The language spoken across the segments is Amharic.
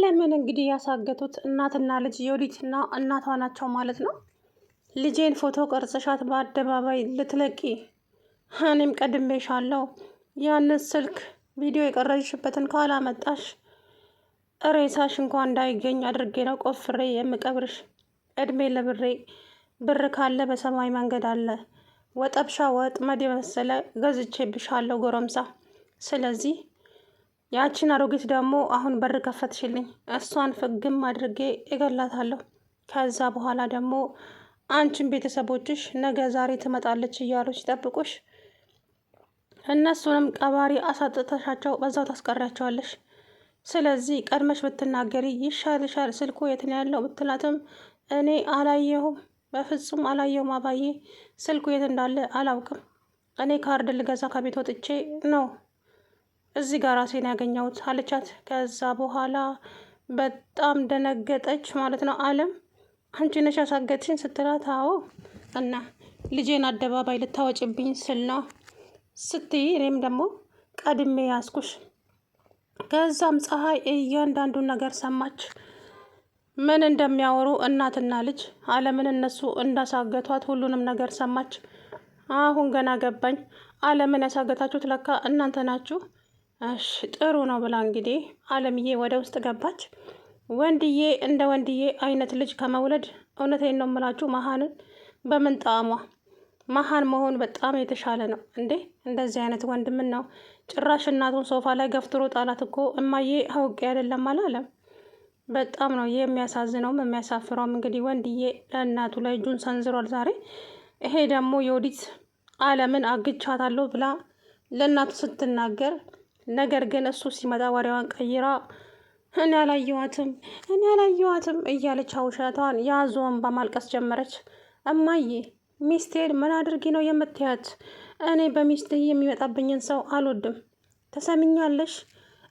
አለምን እንግዲህ ያሳገቱት እናትና ልጅ ዮዲትና እናቷ ናቸው ማለት ነው። ልጄን ፎቶ ቀርጸሻት በአደባባይ ልትለቂ፣ እኔም ቀድሜሻለሁ። ያንን ስልክ ቪዲዮ የቀረጽሽበትን ካላመጣሽ ሬሳሽ እንኳን እንዳይገኝ አድርጌ ነው ቆፍሬ የምቀብርሽ። እድሜ ለብሬ፣ ብር ካለ በሰማይ መንገድ አለ። ወጠብሻ ወጥመድ የመሰለ ገዝቼብሻለሁ ጎረምሳ። ስለዚህ ያቺን አሮጊት ደግሞ አሁን በር ከፈትሽልኝ፣ እሷን ፍግም አድርጌ እገላታለሁ። ከዛ በኋላ ደግሞ አንቺን ቤተሰቦችሽ ነገ ዛሬ ትመጣለች እያሉ ሲጠብቁሽ እነሱንም ቀባሪ አሳጥተሻቸው በዛው ታስቀሪያቸዋለሽ። ስለዚህ ቀድመሽ ብትናገሪ ይሻልሻል። ስልኩ የት ነው ያለው ብትላትም እኔ አላየሁም፣ በፍጹም አላየሁም አባዬ፣ ስልኩ የት እንዳለ አላውቅም። እኔ ካርድ ልገዛ ከቤት ወጥቼ ነው እዚህ ጋር ራሴን ያገኘሁት አለቻት። ከዛ በኋላ በጣም ደነገጠች ማለት ነው። አለም አንቺ ነሽ ያሳገትሽን ስትላት፣ አዎ እና ልጄን አደባባይ ልታወጭብኝ ስል ነው ስትይ፣ እኔም ደግሞ ቀድሜ ያዝኩሽ። ከዛም ፀሐይ እያንዳንዱን ነገር ሰማች። ምን እንደሚያወሩ እናትና ልጅ አለምን እነሱ እንዳሳገቷት ሁሉንም ነገር ሰማች። አሁን ገና ገባኝ፣ አለምን ያሳገታችሁት ለካ እናንተ ናችሁ። እሺ ጥሩ ነው ብላ እንግዲህ አለምዬ ወደ ውስጥ ገባች። ወንድዬ እንደ ወንድዬ አይነት ልጅ ከመውለድ እውነቴን ነው የምላችሁ መሀንን በምን ጣዕሟ መሀን መሆን በጣም የተሻለ ነው እንዴ! እንደዚህ አይነት ወንድምን ነው ጭራሽ እናቱን ሶፋ ላይ ገፍትሮ ጣላት እኮ። እማዬ አውቄ አይደለም አላለም። በጣም ነው የሚያሳዝነውም የሚያሳፍረውም። እንግዲህ ወንድዬ ለእናቱ ላይ እጁን ሰንዝሯል ዛሬ። ይሄ ደግሞ የወዲት አለምን አግቻታለሁ ብላ ለእናቱ ስትናገር፣ ነገር ግን እሱ ሲመጣ ወሬዋን ቀይራ እኔ አላየዋትም እያለች ውሸቷን ያዞን በማልቀስ ጀመረች። እማዬ ሚስቴን ምን አድርጊ ነው የምትያት? እኔ በሚስት የሚመጣብኝን ሰው አልወድም። ተሰሚኛለሽ?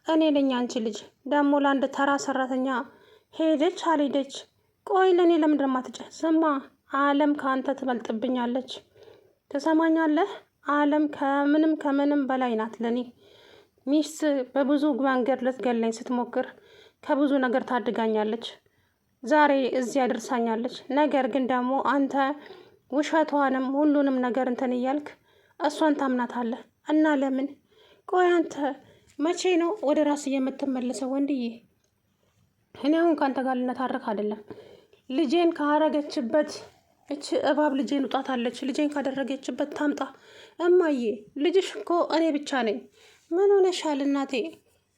እኔ ነኝ አንቺ ልጅ ደግሞ ለአንድ ተራ ሰራተኛ ሄደች አልሄደች። ቆይ ለእኔ ለምንድን ማትጨ ስማ፣ አለም ከአንተ ትበልጥብኛለች። ትሰማኛለህ? አለም ከምንም በላይ ናት ለእኔ። ሚስት በብዙ መንገድ ልትገለኝ ስትሞክር ከብዙ ነገር ታድጋኛለች። ዛሬ እዚህ አድርሳኛለች። ነገር ግን ደግሞ አንተ ውሸቷንም ሁሉንም ነገር እንትን እያልክ እሷን ታምናታለህ እና ለምን? ቆይ አንተ መቼ ነው ወደ ራስ የምትመለሰው? ወንድዬ እኔ አሁን ከአንተ ጋር ልነታረክ አይደለም። ልጄን ካረገችበት እች እባብ ልጄን ውጣታለች። ልጄን ካደረገችበት ታምጣ። እማዬ ልጅሽ እኮ እኔ ብቻ ነኝ። ምን ሆነሻል እናቴ?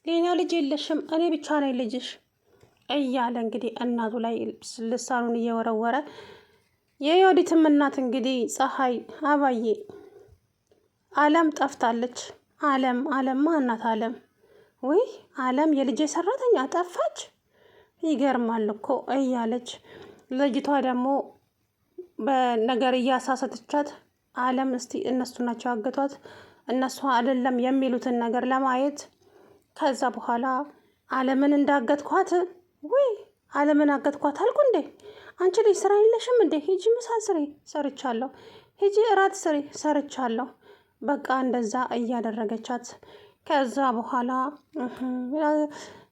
ሌላ ልጅ የለሽም፣ እኔ ብቻ ነኝ ልጅሽ እያለ እንግዲህ እናቱ ላይ ልሳኑን እየወረወረ የዮዲትም እናት እንግዲህ ፀሐይ አባዬ አለም ጠፍታለች። አለም ማናት? አለም ወይ አለም የልጄ ሰራተኛ ጠፋች? ይገርማል እኮ እያለች ልጅቷ ደግሞ በነገር እያሳሰተቻት፣ አለም እስቲ እነሱ ናቸው ያገቷት እነሱ አይደለም የሚሉትን ነገር ለማየት። ከዛ በኋላ አለምን እንዳገትኳት፣ ወይ አለምን አገትኳት አልኩ እንዴ? አንቺ ልጅ ስራ የለሽም እንዴ? ሂጂ ምሳ ስሪ፣ ሰርቻለሁ። ሂጂ እራት ስሪ፣ ሰርቻለሁ። በቃ እንደዛ እያደረገቻት ከዛ በኋላ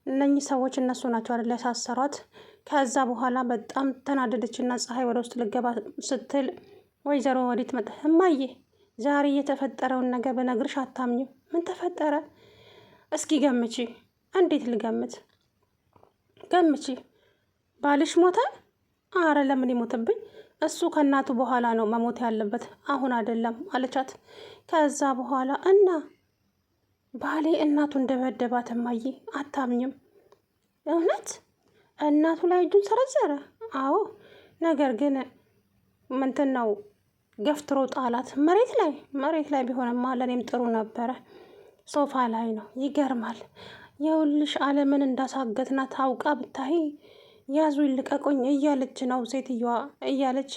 እነኚህ ሰዎች እነሱ ናቸው አይደል ያሳሰሯት። ከዛ በኋላ በጣም ተናደደችና ፀሐይ ወደ ውስጥ ልገባ ስትል ወይዘሮ ወዲት መጣ። እማዬ ዛሬ የተፈጠረውን ነገር በነግርሽ አታምኝም። ምን ተፈጠረ? እስኪ ገምቺ። እንዴት ልገምት? ገምቺ። ባልሽ ሞተ? አረ ለምን ይሞትብኝ? እሱ ከእናቱ በኋላ ነው መሞት ያለበት፣ አሁን አይደለም አለቻት። ከዛ በኋላ እና ባሌ እናቱ እንደበደባት እማዬ አታምኝም? እውነት እናቱ ላይ እጁን ሰረዘረ? አዎ። ነገር ግን ምንትን ነው ገፍትሮ ጣላት መሬት ላይ ቢሆንማ ለእኔም ጥሩ ነበረ። ሶፋ ላይ ነው። ይገርማል። የውልሽ አለምን እንዳሳገትና ታውቃ ብታይ ያዙ ይልቀቁኝ እያለች ነው ሴትዮዋ እያለች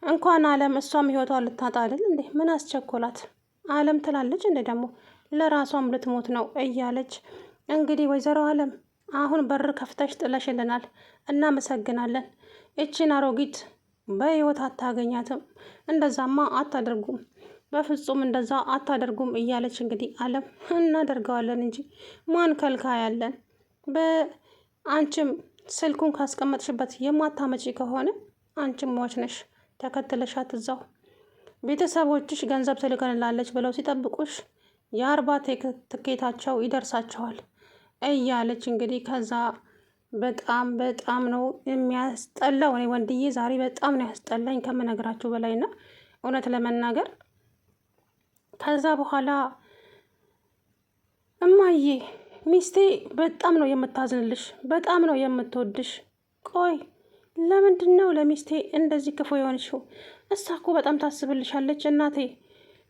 እንኳን አለም እሷም ህይወቷ ልታጣ አይደል እንዴ? ምን አስቸኮላት? አለም ትላለች እንዴ ደግሞ ለራሷም ልትሞት ነው እያለች እንግዲህ ወይዘሮ አለም አሁን በር ከፍተሽ ጥለሽልናል፣ እናመሰግናለን። እቺን አሮጊት በህይወት አታገኛትም። እንደዛማ አታደርጉም፣ በፍጹም እንደዛ አታደርጉም እያለች እንግዲህ አለም እናደርገዋለን እንጂ ማን ከልካ ያለን አንቺም ስልኩን ካስቀመጥሽበት የማታመጪ ከሆነ አንቺም ሟች ነሽ። ተከትለሻት እዛው ቤተሰቦችሽ ገንዘብ ትልከንላለች ብለው ሲጠብቁሽ የአርባ ትኬታቸው ይደርሳቸዋል እያለች እንግዲህ ከዛ በጣም በጣም ነው የሚያስጠላው። እኔ ወንድዬ ዛሬ በጣም ነው ያስጠላኝ ከምነግራችሁ በላይ ና እውነት ለመናገር ከዛ በኋላ እማዬ ሚስቴ በጣም ነው የምታዝንልሽ፣ በጣም ነው የምትወድሽ። ቆይ ለምንድን ነው ለሚስቴ እንደዚህ ክፉ የሆንሽው? እሷ እኮ በጣም ታስብልሻለች እናቴ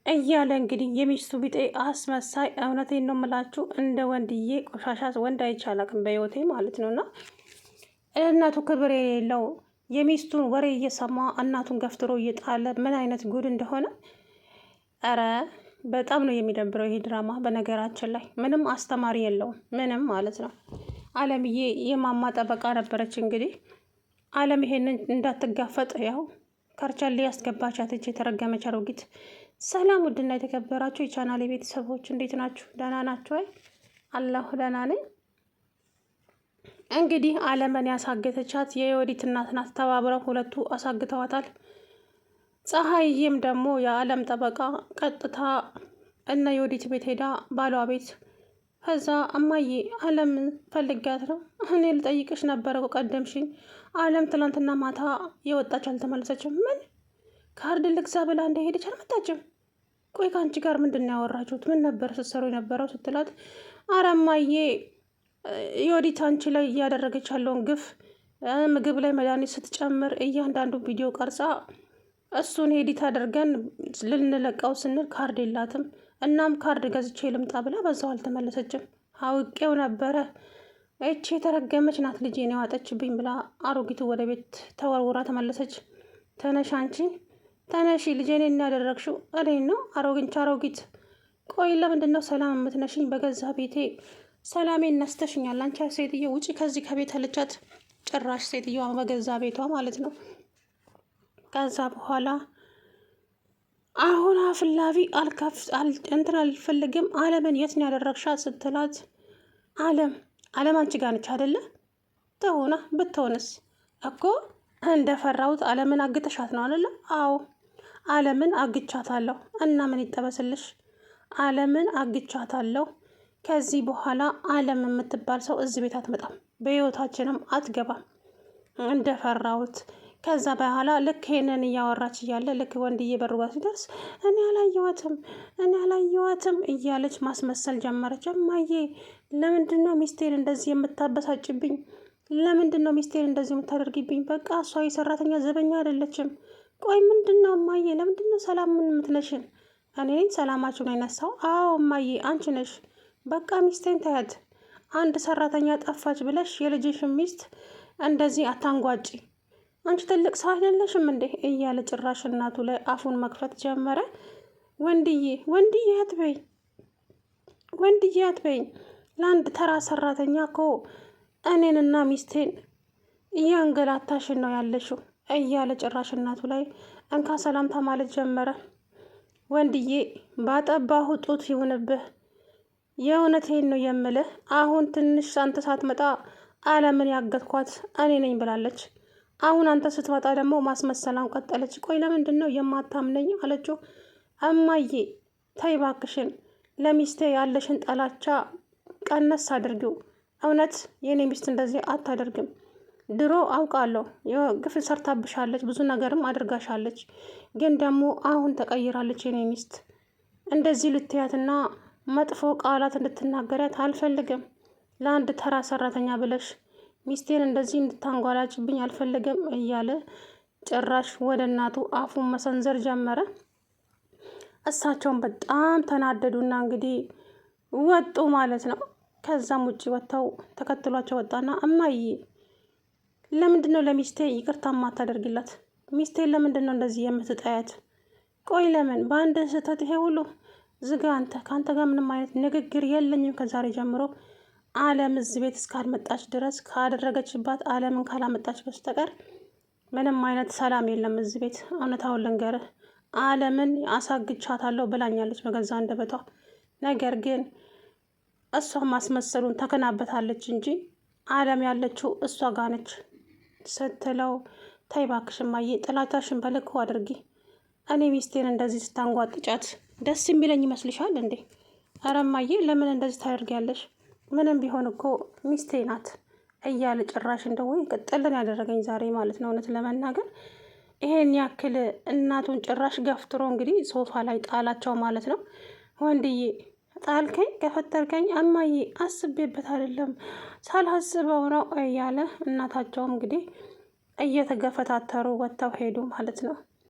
እያለ እንግዲህ የሚስቱ ቢጤ አስመሳይ። እውነቴን ነው የምላችሁ እንደ ወንድዬ ቆሻሻ ወንድ አይቻላቅም በህይወቴ ማለት ነው። እና እናቱ ክብር የሌለው የሚስቱን ወሬ እየሰማ እናቱን ገፍትሮ እየጣለ ምን አይነት ጉድ እንደሆነ ኧረ በጣም ነው የሚደብረው ይሄ ድራማ። በነገራችን ላይ ምንም አስተማሪ የለውም ምንም ማለት ነው። አለምዬ የማማ ጠበቃ ነበረች እንግዲህ አለም ይሄንን እንዳትጋፈጥ ያው ከርቻሌ ያስገባቻት እጅ የተረገመች አሮጊት። ሰላም ውድና የተከበራችሁ የቻናሌ ቤተሰቦች እንዴት ናችሁ? ደህና ናችሁ? አይ አላሁ ደህና ነኝ። እንግዲህ አለምን ያሳገተቻት የዮዲት እናት ናት። ተባብረው ሁለቱ አሳግተዋታል። ፀሐይም ደግሞ የአለም ጠበቃ ቀጥታ እነ ዮዲት ቤት ሄዳ ባሏ ቤት ከዛ እማዬ አለምን ፈልጊያት ነው። እኔ ልጠይቅሽ ነበረ ቀደምሽኝ። አለም ትላንትና ማታ የወጣች አልተመለሰችም። ምን ካርድ ልግዛ ብላ እንደሄደች አልመጣችም። ቆይ ከአንቺ ጋር ምንድን ነው ያወራችሁት? ምን ነበር ስትሰሩ የነበረው ስትላት፣ አረ እማዬ ዮዲት አንቺ ላይ እያደረገች ያለውን ግፍ ምግብ ላይ መድኃኒት ስትጨምር እያንዳንዱ ቪዲዮ ቀርጻ እሱን ኤዲት አድርገን ልንለቀው ስንል ካርድ የላትም። እናም ካርድ ገዝቼ ልምጣ ብላ በዛው አልተመለሰችም። አውቄው ነበረ እቺ የተረገመች ናት ልጄን የዋጠችብኝ ብላ አሮጊቱ ወደ ቤት ተወርውራ ተመለሰች። ተነሽ አንቺ ተነሺ፣ ልጄን እናደረግሽው እኔን ነው አሮጊት። ቆይ ለምንድን ነው ሰላም የምትነሽኝ? በገዛ ቤቴ ሰላሜን ነስተሽኛል። አንቺ ሴትዮ ውጪ ከዚህ ከቤት አለቻት። ጭራሽ ሴትዮዋ በገዛ ቤቷ ማለት ነው። ከዛ በኋላ አሁን አፍላፊ እንትን አልፈልግም። አለምን የት ነው ያደረግሻት ስትላት፣ አለም አንቺ ጋር ነች አይደለ? ትሆና ብትሆንስ እኮ እንደፈራሁት አለምን አግተሻት ነው አይደለ? አዎ አለምን አግቻታለሁ። እና ምን ይጠበስልሽ? አለምን አግቻታለሁ። ከዚህ በኋላ አለም የምትባል ሰው እዚህ ቤት አትመጣም፣ በህይወታችንም አትገባም እንደፈራሁት። ከዛ በኋላ ልክ ይሄንን እያወራች እያለ ልክ ወንድዬ በሩ ጋር ሲደርስ እኔ አላየዋትም እያለች ማስመሰል ጀመረች። እማዬ ለምንድን ነው ሚስቴን እንደዚህ የምታበሳጭብኝ? ለምንድን ነው ሚስቴን እንደዚህ የምታደርጊብኝ? በቃ እሷ የሰራተኛ ዘበኛ አይደለችም። ቆይ ምንድን ነው እማዬ? ለምንድን ነው ሰላምን የምትነሽን? እኔ ነኝ ሰላማችሁን የነሳው? አዎ እማዬ አንቺ ነሽ። በቃ ሚስቴን ታያት። አንድ ሰራተኛ ጠፋች ብለሽ የልጅሽን ሚስት እንደዚህ አታንጓጪ። አንቺ ትልቅ ሰው አይደለሽም እንዴ? እያለ ጭራሽ እናቱ ላይ አፉን መክፈት ጀመረ። ወንድዬ አትበይኝ። ለአንድ ተራ ሰራተኛ እኮ እኔንና ሚስቴን እያንገላታሽን ነው ያለሽው እያለ ጭራሽ እናቱ ላይ እንካ ሰላምታ ማለት ጀመረ። ወንድዬ ባጠባሁ ጡት ይሁንብህ። የእውነቴን ነው የምልህ። አሁን ትንሽ አንተ ሳትመጣ አለምን ያገትኳት እኔ ነኝ ብላለች። አሁን አንተ ስትመጣ ደግሞ ማስመሰላን ቀጠለች። ቆይ ለምንድን ነው የማታምነኝ አለችው። እማዬ ተይ እባክሽን፣ ለሚስቴ ያለሽን ጠላቻ ቀነስ አድርጊው። እውነት የኔ ሚስት እንደዚህ አታደርግም። ድሮ አውቃለሁ ግፍ ሰርታብሻለች፣ ብዙ ነገርም አድርጋሻለች። ግን ደግሞ አሁን ተቀይራለች የኔ ሚስት። እንደዚህ ልትያትና መጥፎ ቃላት እንድትናገሪያት አልፈልግም። ለአንድ ተራ ሰራተኛ ብለሽ ሚስቴን እንደዚህ እንድታንጓላጭብኝ አልፈልግም እያለ ጭራሽ ወደ እናቱ አፉን መሰንዘር ጀመረ። እሳቸውን በጣም ተናደዱና እንግዲህ ወጡ ማለት ነው። ከዛም ውጭ ወጥተው ተከትሏቸው ወጣና እማዬ ለምንድን ነው ለሚስቴ ይቅርታ ማታደርግላት? ሚስቴን ለምንድን ነው እንደዚህ የምትጠያት? ቆይ ለምን በአንድ ስህተት ይሄ ሁሉ? ዝጋ አንተ። ከአንተ ጋር ምንም አይነት ንግግር የለኝም ከዛሬ ጀምሮ። አለም እዚህ ቤት እስካልመጣች ድረስ ካደረገችባት አለምን ካላመጣች በስተቀር ምንም አይነት ሰላም የለም እዚህ ቤት። እውነታውን ልንገርህ፣ አለምን አሳግቻታለሁ ብላኛለች በገዛ አንደበቷ። ነገር ግን እሷ ማስመሰሉን ተከናበታለች እንጂ አለም ያለችው እሷ ጋ ነች ስትለው፣ ተይ እባክሽ እማዬ ጥላቻሽን በልኩ አድርጊ። እኔ ሚስቴን እንደዚህ ስታንጓጥጫት ደስ የሚለኝ ይመስልሻል እንዴ? ኧረ እማዬ ለምን እንደዚህ ታደርጊያለሽ? ምንም ቢሆን እኮ ሚስቴ ናት እያለ ጭራሽ እንደው ቅጥልን ያደረገኝ ዛሬ ማለት ነው። እውነት ለመናገር ይሄን ያክል እናቱን ጭራሽ ገፍትሮ እንግዲህ ሶፋ ላይ ጣላቸው ማለት ነው። ወንድዬ ጣልከኝ፣ ገፈተርከኝ። እማዬ አስቤበት አይደለም ሳላስበው ነው እያለ እናታቸውም እንግዲህ እየተገፈታተሩ ወጥተው ሄዱ ማለት ነው።